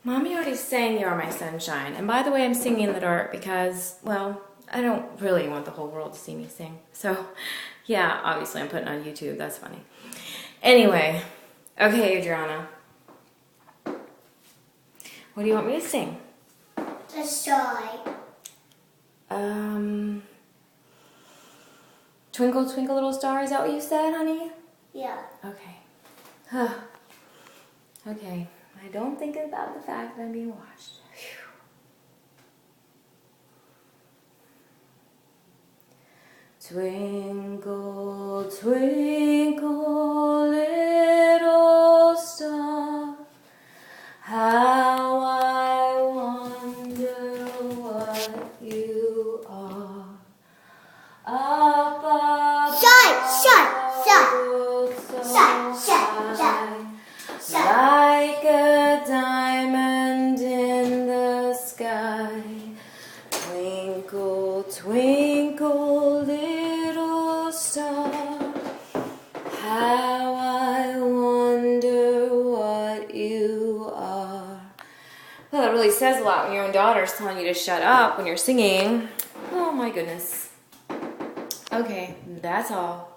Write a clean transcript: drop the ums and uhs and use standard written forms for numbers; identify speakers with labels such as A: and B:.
A: Mommy already sang You're My Sunshine. And by the way, I'm singing in the dark because, well, I don't really want the whole world to see me sing. So, yeah, obviously I'm putting it on YouTube. That's funny. Anyway, okay, Adriana. What do you want me to sing?
B: The sky.
A: Twinkle, Twinkle, Little Star. Is that what you said, honey?
B: Yeah.
A: Okay. Okay. I don't think about the fact that I'm being watched. Phew. Twinkle, twinkle, little star, how I wonder what you are. Up above, like a diamond in the sky. Twinkle, twinkle, little star, how I wonder what you are. Well, that really says a lot when your own daughter's telling you to shut up when you're singing. Oh my goodness. Okay, that's all.